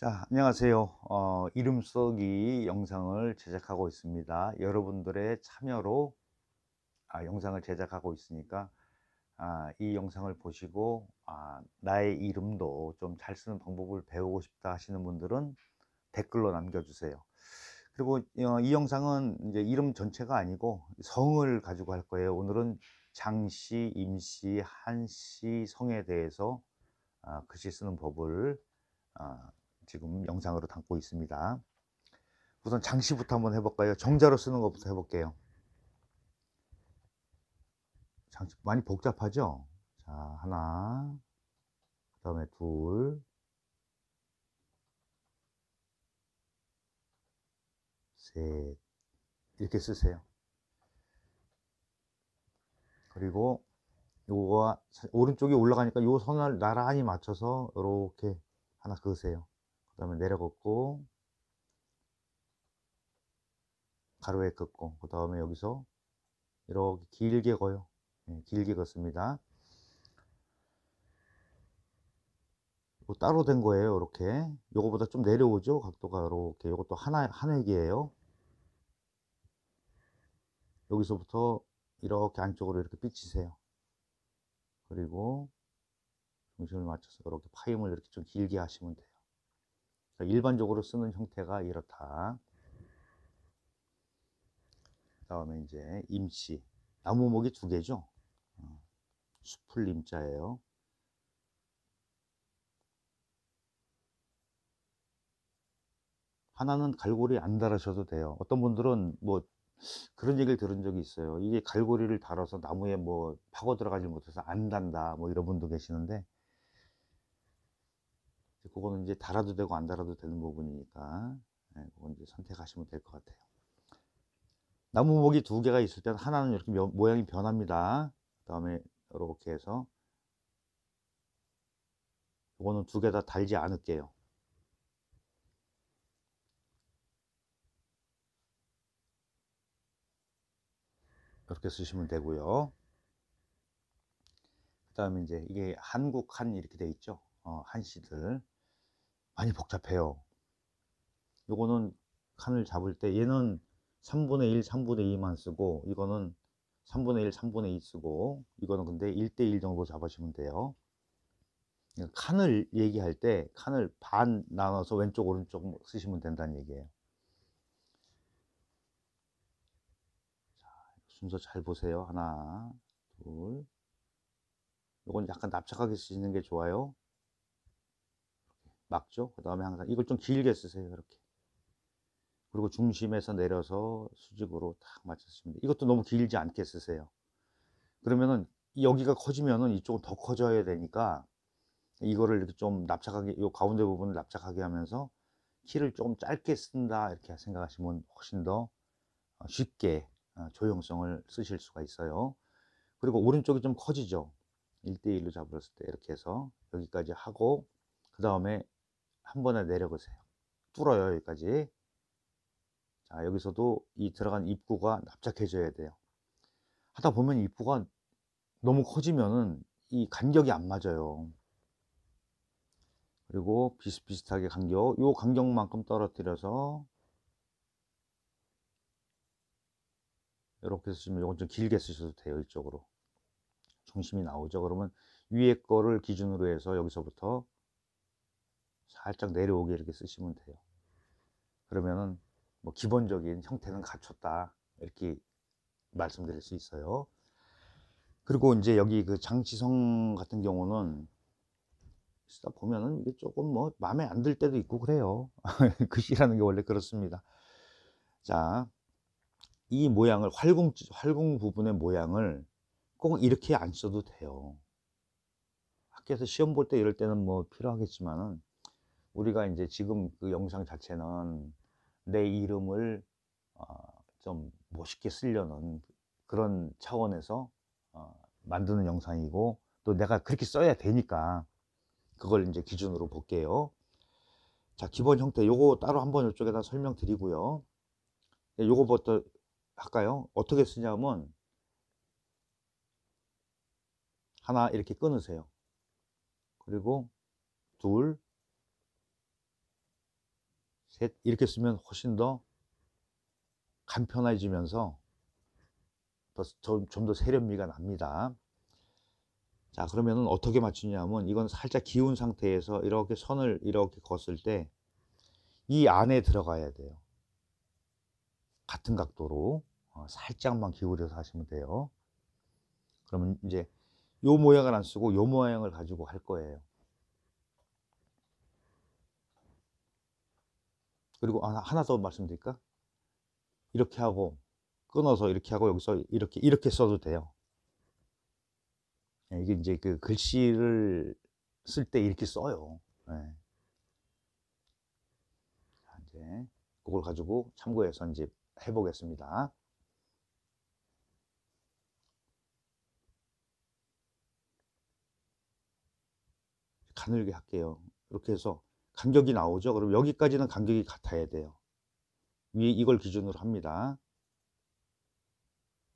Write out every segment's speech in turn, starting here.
자, 안녕하세요. 이름 써기 영상을 제작하고 있습니다. 여러분들의 참여로 영상을 제작하고 있으니까 이 영상을 보시고 나의 이름도 좀 잘 쓰는 방법을 배우고 싶다 하시는 분들은 댓글로 남겨주세요. 그리고 이 영상은 이제 이름 전체가 아니고 성을 가지고 할 거예요. 오늘은 장씨, 임씨, 한씨 성에 대해서 글씨 쓰는 법을 아, 지금 영상으로 담고 있습니다. 우선 장씨부터 한번 해볼까요? 정자로 쓰는 것부터 해볼게요. 장씨 많이 복잡하죠? 자, 하나, 그 다음에 둘, 셋, 이렇게 쓰세요. 그리고 요거가 오른쪽이 올라가니까 요 선을 나란히 맞춰서 이렇게 하나 그으세요. 그 다음에 내려 긋고 가로에 긋고 그 다음에 여기서 이렇게 길게 거요. 길게 긋습니다. 따로 된 거예요. 이렇게 요거보다 좀 내려오죠. 각도가 이렇게 요것도 한 획이에요. 여기서부터 이렇게 안쪽으로 이렇게 삐치세요. 그리고 중심을 맞춰서 이렇게 파임을 이렇게 좀 길게 하시면 돼요. 일반적으로 쓰는 형태가 이렇다. 그 다음에 이제 임씨, 나무목이 두 개죠. 숲을 임자예요. 하나는 갈고리 안 달으셔도 돼요. 어떤 분들은 뭐 그런 얘기를 들은 적이 있어요. 이게 갈고리를 달아서 나무에 뭐 파고 들어가지 못해서 안 단다 뭐 이런 분도 계시는데, 그거는 이제 달아도 되고 안 달아도 되는 부분이니까 그건 이제 선택하시면 될 것 같아요. 나무목이 두 개가 있을 때는 하나는 이렇게 모양이 변합니다. 그 다음에 이렇게 해서 이거는 두 개 다 달지 않을게요. 이렇게 쓰시면 되고요. 그 다음에 이제 이게 한국 한 이렇게 돼 있죠. 한씨들 많이 복잡해요. 요거는 칸을 잡을 때 얘는 3분의 1, 3분의 2만 쓰고, 이거는 3분의 1, 3분의 2 쓰고, 이거는 근데 1대1 정도 잡으시면 돼요. 칸을 얘기할 때 칸을 반 나눠서 왼쪽 오른쪽 쓰시면 된다는 얘기예요. 자, 순서 잘 보세요. 하나, 둘. 이건 약간 납작하게 쓰시는 게 좋아요. 막죠? 그 다음에 항상 이걸 좀 길게 쓰세요. 이렇게. 그리고 중심에서 내려서 수직으로 딱 맞췄습니다. 이것도 너무 길지 않게 쓰세요. 그러면은 여기가 커지면은 이쪽은 더 커져야 되니까 이거를 이렇게 좀 납작하게, 요 가운데 부분을 납작하게 하면서 키를 좀 짧게 쓴다 이렇게 생각하시면 훨씬 더 쉽게 조형성을 쓰실 수가 있어요. 그리고 오른쪽이 좀 커지죠. 1대1로 잡았을 때 이렇게 해서 여기까지 하고, 그 다음에 한 번에 내려보세요. 뚫어요, 여기까지. 자, 여기서도 이 들어간 입구가 납작해져야 돼요. 하다 보면 입구가 너무 커지면은 이 간격이 안 맞아요. 그리고 비슷비슷하게 요 간격만큼 떨어뜨려서 이렇게 쓰시면, 이건 좀 길게 쓰셔도 돼요. 이쪽으로 중심이 나오죠. 그러면 위에 거를 기준으로 해서 여기서부터 살짝 내려오게 이렇게 쓰시면 돼요. 그러면은 뭐 기본적인 형태는 갖췄다 이렇게 말씀드릴 수 있어요. 그리고 이제 여기 그 장치성 같은 경우는 쓰다 보면은 이게 조금 뭐 마음에 안 들 때도 있고 그래요. 글씨라는 게 원래 그렇습니다. 자, 이 모양을 활궁 부분의 모양을 꼭 이렇게 안 써도 돼요. 학교에서 시험 볼 때 이럴 때는 뭐 필요하겠지만은, 우리가 이제 지금 그 영상 자체는 내 이름을 어, 좀 멋있게 쓰려는 그런 차원에서 만드는 영상이고, 또 내가 그렇게 써야 되니까 그걸 이제 기준으로 볼게요. 자, 기본 형태 요거 따로 한번 이쪽에다 설명드리고요. 요거부터 할까요? 어떻게 쓰냐면, 하나 이렇게 끊으세요. 그리고 둘, 셋 이렇게 쓰면 훨씬 더 간편해지면서 좀 더 세련미가 납니다. 자, 그러면은 어떻게 맞추냐면 이건 살짝 기운 상태에서 이렇게 선을 이렇게 걷을 때 이 안에 들어가야 돼요. 같은 각도로 살짝만 기울여서 하시면 돼요. 그러면 이제 요 모양을 안 쓰고 요 모양을 가지고 할 거예요. 그리고 하나 더 말씀드릴까? 이렇게 하고 끊어서 이렇게 하고 여기서 이렇게 써도 돼요. 이게 이제 그 글씨를 쓸 때 이렇게 써요. 네. 자, 이제 그걸 가지고 참고해서 이제 해보겠습니다. 가늘게 할게요. 이렇게 해서 간격이 나오죠. 그럼 여기까지는 간격이 같아야 돼요. 위에 이걸 기준으로 합니다.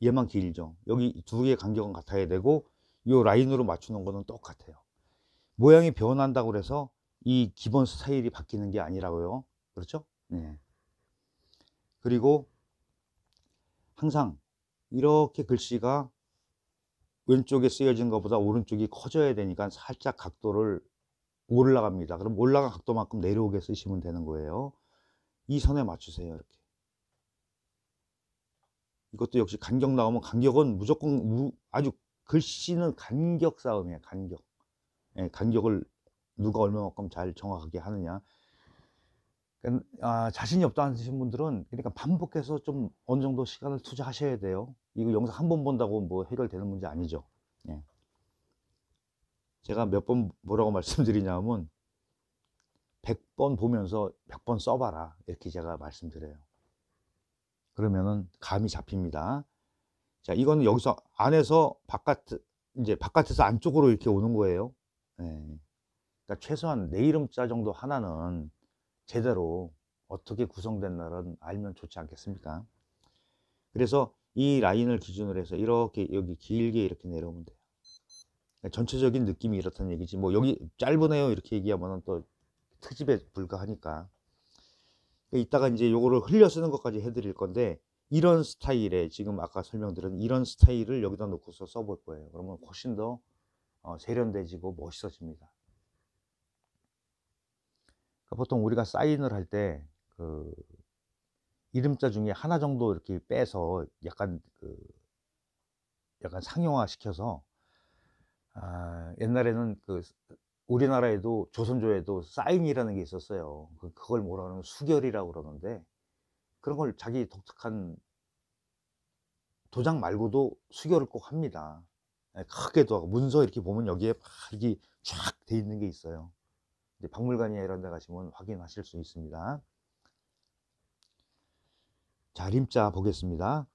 얘만 길죠. 여기 두 개의 간격은 같아야 되고 이 라인으로 맞추는 거는 똑같아요. 모양이 변한다고 그래서 이 기본 스타일이 바뀌는 게 아니라고요. 그렇죠? 네. 그리고 항상 이렇게 글씨가 왼쪽에 쓰여진 것보다 오른쪽이 커져야 되니까 살짝 각도를 올라갑니다. 그럼 올라간 각도만큼 내려오게 쓰시면 되는 거예요. 이 선에 맞추세요. 이렇게. 이것도 역시 간격 나오면 간격은 무조건 아주 글씨는 간격 싸움이에요. 간격. 예, 간격을 누가 얼마만큼 잘 정확하게 하느냐. 그러니까, 자신이 없다 하시는 분들은 그러니까 반복해서 좀 어느 정도 시간을 투자하셔야 돼요. 이거 영상 한 번 본다고 뭐 해결되는 문제 아니죠. 예. 제가 몇 번 뭐라고 말씀드리냐면 100번 보면서 100번 써봐라 이렇게 제가 말씀드려요. 그러면은 감이 잡힙니다. 자, 이거는 여기서 안에서 이제 바깥에서 안쪽으로 이렇게 오는 거예요. 예. 그러니까 최소한 내 이름자 정도 하나는 제대로 어떻게 구성된 날은 알면 좋지 않겠습니까? 그래서 이 라인을 기준으로 해서 이렇게 여기 길게 이렇게 내려오면 돼요. 그러니까 전체적인 느낌이 이렇다는 얘기지. 뭐 여기 짧으네요 이렇게 얘기하면 또 트집에 불과하니까. 이따가 이제 요거를 흘려 쓰는 것까지 해드릴 건데 이런 스타일의 지금 아까 설명드린 이런 스타일을 여기다 놓고서 써볼 거예요. 그러면 훨씬 더 세련돼지고 멋있어집니다. 그러니까 보통 우리가 사인을 할 때 그 이름자 중에 하나 정도 이렇게 빼서 약간 약간 상용화 시켜서 옛날에는 우리나라에도 조선조에도 사인이라는 게 있었어요. 그걸 뭐라 그러면 수결이라고 그러는데 그런 걸 자기 독특한 도장 말고도 수결을 꼭 합니다. 크게도 하고 문서 이렇게 보면 여기에 막 이게 쫙 돼 있는 게 있어요. 이제 박물관이나 이런 데 가시면 확인하실 수 있습니다. 자, 림자 보겠습니다.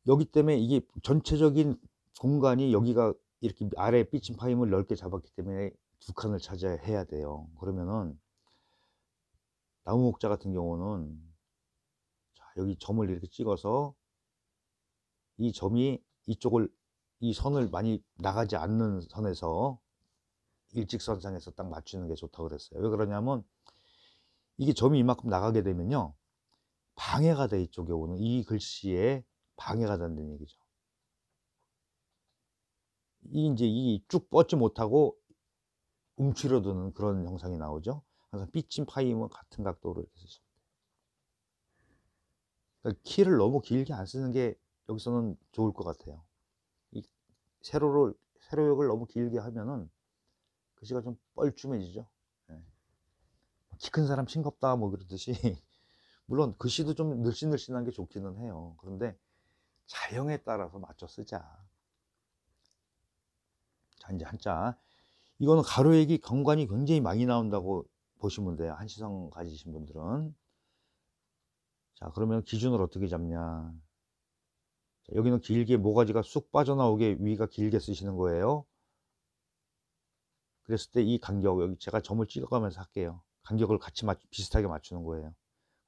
여기 때문에 이게 전체적인 공간이 여기가 이렇게 아래 삐친 파임을 넓게 잡았기 때문에 두 칸을 차지해야 돼요. 그러면은 나무 목자 같은 경우는 자, 여기 점을 이렇게 찍어서 이 점이 이 선을 많이 나가지 않는 선에서 일직선상에서 딱 맞추는 게 좋다고 그랬어요. 왜 그러냐면 이게 점이 이만큼 나가게 되면요 방해가 돼. 이쪽에 오는 이 글씨에 방해가 된다는 얘기죠. 이제 이 쭉 뻗지 못하고 움츠러드는 그런 형상이 나오죠. 그래서 삐친 파임은 같은 각도로 이렇게 쓰시면 돼요. 그러니까 키를 너무 길게 안 쓰는 게 여기서는 좋을 것 같아요. 이 세로욕을 너무 길게 하면은 글씨가 좀 뻘쭘해지죠. 키 큰 사람 싱겁다 뭐 그러듯이 물론 글씨도 좀 늘씬늘씬한 게 좋기는 해요. 그런데 자형에 따라서 맞춰 쓰자. 자, 이제 한자. 이거는 가로액이 경관이 굉장히 많이 나온다고 보시면 돼요. 한시성 가지신 분들은. 자, 그러면 기준을 어떻게 잡냐. 자, 여기는 길게 모가지가 쑥 빠져나오게 위가 길게 쓰시는 거예요. 그랬을 때 이 간격, 여기 제가 점을 찍어가면서 할게요. 간격을 같이 비슷하게 맞추는 거예요.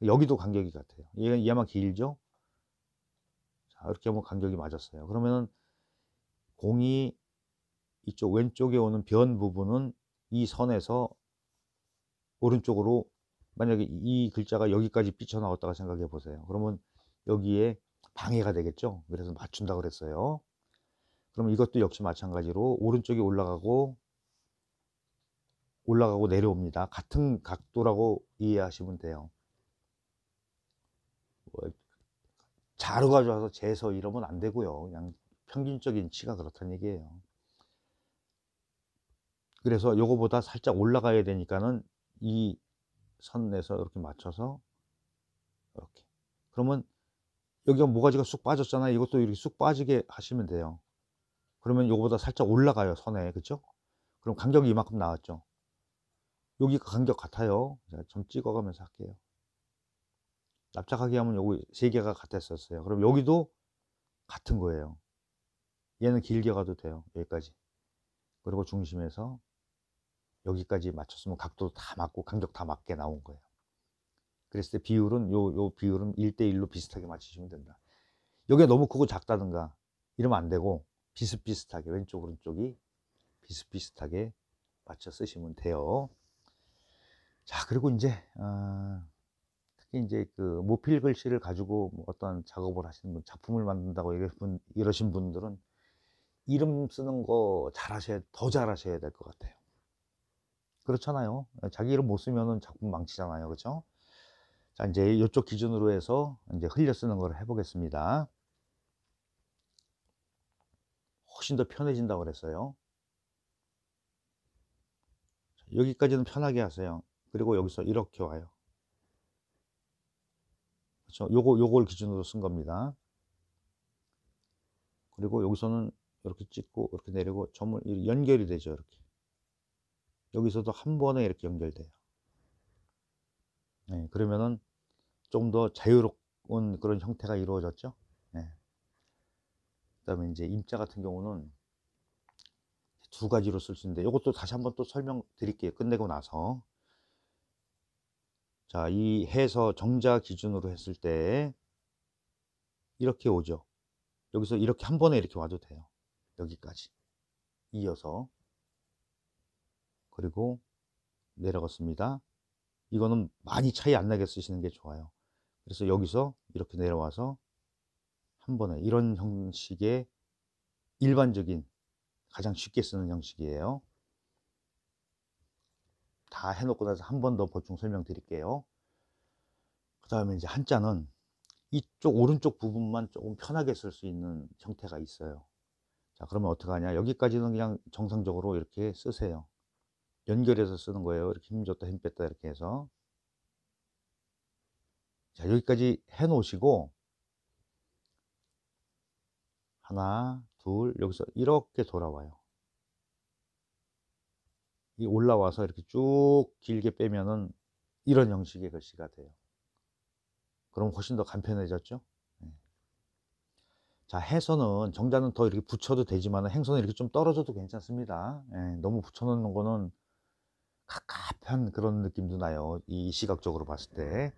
여기도 간격이 같아요. 얘만 길죠? 자, 이렇게 하면 간격이 맞았어요. 그러면은 공이 이쪽 왼쪽에 오는 변 부분은 이 선에서 오른쪽으로 만약에 이 글자가 여기까지 삐쳐나왔다고 생각해 보세요. 그러면 여기에 방해가 되겠죠. 그래서 맞춘다 그랬어요. 그럼 이것도 역시 마찬가지로 오른쪽이 올라가고 내려옵니다. 같은 각도라고 이해하시면 돼요. 뭐 자루가 좋아서 재서 이러면 안 되고요. 그냥 평균적인 치가 그렇다는 얘기예요. 그래서 요거보다 살짝 올라가야 되니까는 이 선에서 이렇게 맞춰서 이렇게. 그러면 여기가 모가지가 쑥 빠졌잖아요. 이것도 이렇게 쑥 빠지게 하시면 돼요. 그러면 요거보다 살짝 올라가요, 선에. 그쵸? 그럼 간격이 이만큼 나왔죠. 여기가 간격 같아요. 제가 좀 찍어가면서 할게요. 납작하게 하면 요거 세 개가 같았었어요. 그럼 여기도 같은 거예요. 얘는 길게 가도 돼요. 여기까지. 그리고 중심에서 여기까지 맞췄으면 각도 다 맞고 간격 다 맞게 나온 거예요. 그랬을 때 비율은 요 비율은 1대1로 비슷하게 맞추시면 된다. 여기가 너무 크고 작다든가 이러면 안 되고 비슷비슷하게 왼쪽 오른쪽이 비슷비슷하게 맞춰 쓰시면 돼요. 자, 그리고 이제 특히 이제 그 모필 글씨를 가지고 뭐 어떤 작업을 하시는 분, 작품을 만든다고 이러신 분들은 이름 쓰는 거 더 잘하셔야 될 것 같아요. 그렇잖아요. 자기 이름 못 쓰면은 작품 망치잖아요. 그렇죠? 자, 이제 이쪽 기준으로 해서 이제 흘려 쓰는 걸 해보겠습니다. 훨씬 더 편해진다고 그랬어요. 여기까지는 편하게 하세요. 그리고 여기서 이렇게 와요. 그렇죠? 요걸 기준으로 쓴 겁니다. 그리고 여기서는 이렇게 찍고 이렇게 내리고 점을 연결이 되죠. 이렇게. 여기서도 한 번에 이렇게 연결돼요. 네, 그러면은 좀 더 자유로운 그런 형태가 이루어졌죠. 네. 그다음에 이제 임자 같은 경우는 두 가지로 쓸 수 있는데 이것도 다시 한번 또 설명드릴게요. 끝내고 나서. 자, 이 해서 정자 기준으로 했을 때 이렇게 오죠. 여기서 이렇게 한 번에 이렇게 와도 돼요. 여기까지 이어서. 그리고 내려갔습니다. 이거는 많이 차이 안 나게 쓰시는 게 좋아요. 그래서 여기서 이렇게 내려와서 한 번에 이런 형식의 일반적인 가장 쉽게 쓰는 형식이에요. 다 해놓고 나서 한 번 더 보충 설명드릴게요. 그 다음에 이제 한자는 이쪽 오른쪽 부분만 조금 편하게 쓸 수 있는 형태가 있어요. 자, 그러면 어떻게 하냐? 여기까지는 그냥 정상적으로 이렇게 쓰세요. 연결해서 쓰는 거예요. 이렇게 힘 줬다 힘 뺐다 이렇게 해서. 자, 여기까지 해 놓으시고 하나 둘 여기서 이렇게 돌아와요. 이 올라와서 이렇게 쭉 길게 빼면은 이런 형식의 글씨가 돼요. 그럼 훨씬 더 간편해졌죠. 네. 자, 해서는 정자는 더 이렇게 붙여도 되지만 행선은 이렇게 좀 떨어져도 괜찮습니다. 네, 너무 붙여놓는 거는 갑갑한 그런 느낌도 나요. 이 시각적으로 봤을 때.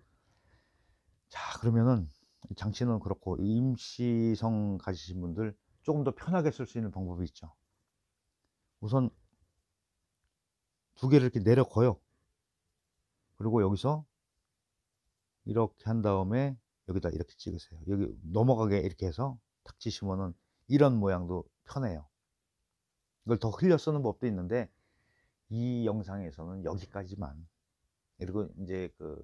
자, 그러면은 장치는 그렇고 임시성 가지신 분들 조금 더 편하게 쓸 수 있는 방법이 있죠. 우선 두 개를 이렇게 내려 거요. 그리고 여기서 이렇게 한 다음에 여기다 이렇게 찍으세요. 여기 넘어가게 이렇게 해서 탁 치시면은 이런 모양도 편해요. 이걸 더 흘려 쓰는 법도 있는데 이 영상에서는 여기까지만. 그리고 이제 그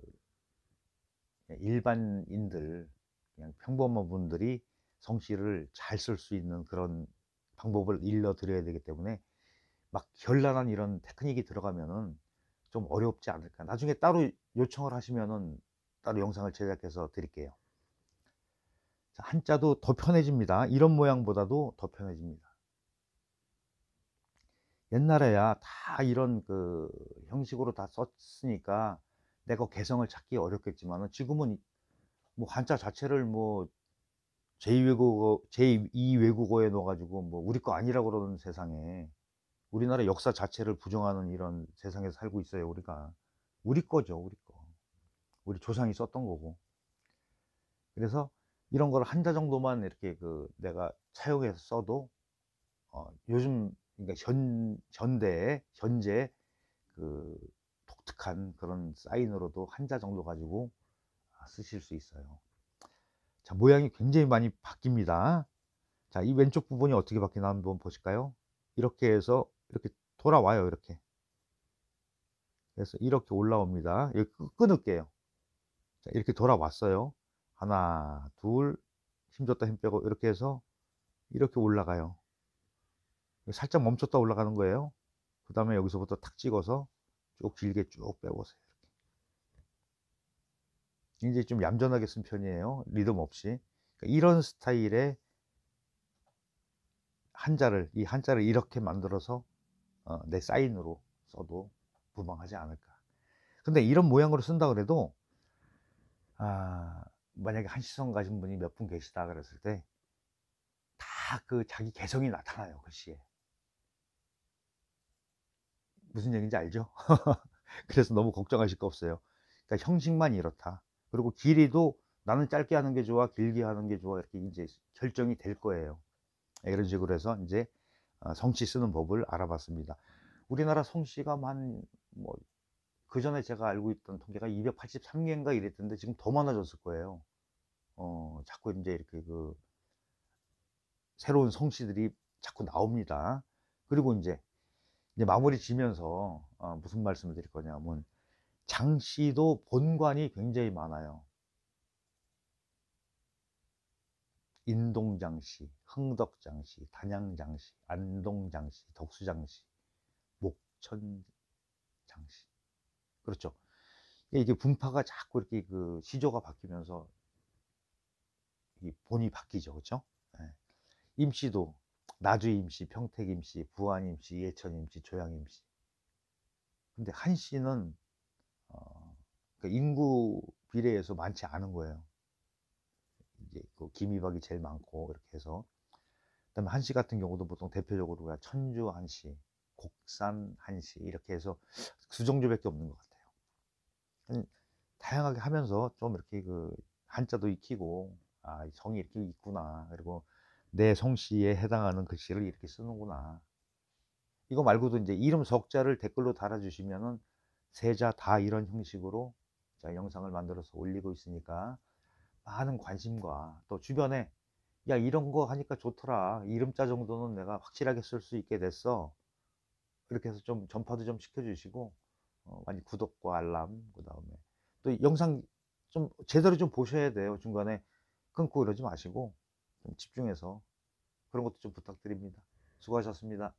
일반인들 그냥 평범한 분들이 성씨를 잘 쓸 수 있는 그런 방법을 일러 드려야 되기 때문에 막 결란한 이런 테크닉이 들어가면은 좀 어렵지 않을까. 나중에 따로 요청을 하시면은 따로 영상을 제작해서 드릴게요. 자, 한자도 더 편해집니다. 이런 모양보다도 더 편해집니다. 옛날에야 다 이런 그 형식으로 다 썼으니까 내가 개성을 찾기 어렵겠지만 지금은 뭐 한자 자체를 뭐 제2 외국어에 넣어가지고 뭐 우리 거 아니라고 그러는 세상에 우리나라 역사 자체를 부정하는 이런 세상에 살고 있어요. 우리가 우리 거죠. 우리 거. 우리 조상이 썼던 거고. 그래서 이런 걸 한자 정도만 이렇게 그 내가 차용해서 써도 요즘 그러니까 현재 그 독특한 그런 사인으로도 한자 정도 가지고 쓰실 수 있어요. 자, 모양이 굉장히 많이 바뀝니다. 자, 이 왼쪽 부분이 어떻게 바뀌나 한번 보실까요? 이렇게 해서 이렇게 돌아와요. 이렇게. 그래서 이렇게 올라옵니다. 여기 끊을게요. 자, 이렇게 돌아왔어요. 하나, 둘, 힘 줬다 힘 빼고 이렇게 해서 이렇게 올라가요. 살짝 멈췄다 올라가는 거예요. 그 다음에 여기서부터 탁 찍어서 쭉 길게 쭉 빼보세요. 이제 좀 얌전하게 쓴 편이에요. 리듬 없이. 그러니까 이런 스타일의 이 한자를 이렇게 만들어서 내 사인으로 써도 무방하지 않을까. 근데 이런 모양으로 쓴다 그래도 만약에 한시성 가진 분이 몇 분 계시다 그랬을 때 다 그 자기 개성이 나타나요, 글씨에. 무슨 얘기인지 알죠? 그래서 너무 걱정하실 거 없어요. 그러니까 형식만 이렇다. 그리고 길이도 나는 짧게 하는 게 좋아, 길게 하는 게 좋아, 이렇게 이제 결정이 될 거예요. 이런 식으로 해서 이제 성씨 쓰는 법을 알아봤습니다. 우리나라 성씨가 뭐 그 전에 제가 알고 있던 통계가 283개인가 이랬던데 지금 더 많아졌을 거예요. 자꾸 이제 이렇게 그 새로운 성씨들이 자꾸 나옵니다. 그리고 이제 마무리 지면서 무슨 말씀을 드릴 거냐면 장씨도 본관이 굉장히 많아요. 인동장씨, 흥덕장씨, 단양장씨, 안동장씨, 덕수장씨, 목천장씨. 그렇죠. 이게 분파가 자꾸 이렇게 그 시조가 바뀌면서 이 본이 바뀌죠. 그렇죠? 네. 임씨도 나주임씨, 평택임씨, 부안임씨, 예천임씨, 조양임씨. 근데 한씨는 그러니까 인구 비례에서 많지 않은 거예요. 이제 그 김이박이 제일 많고 이렇게 해서. 그다음에 한씨 같은 경우도 보통 대표적으로 천주 한씨, 곡산 한씨 이렇게 해서 그 정도밖에 없는 것 같아요. 다양하게 하면서 좀 이렇게 그 한자도 익히고 성이 이렇게 있구나, 그리고 내 성씨에 해당하는 글씨를 이렇게 쓰는구나. 이거 말고도 이제 이름 석자를 댓글로 달아주시면은 세자 다 이런 형식으로 영상을 만들어서 올리고 있으니까 많은 관심과 또 주변에 야 이런 거 하니까 좋더라, 이름자 정도는 내가 확실하게 쓸 수 있게 됐어, 이렇게 해서 좀 전파도 좀 시켜주시고 많이 구독과 알람, 그 다음에 또 영상 좀 제대로 좀 보셔야 돼요. 중간에 끊고 이러지 마시고 좀 집중해서 그런 것도 좀 부탁드립니다. 수고하셨습니다.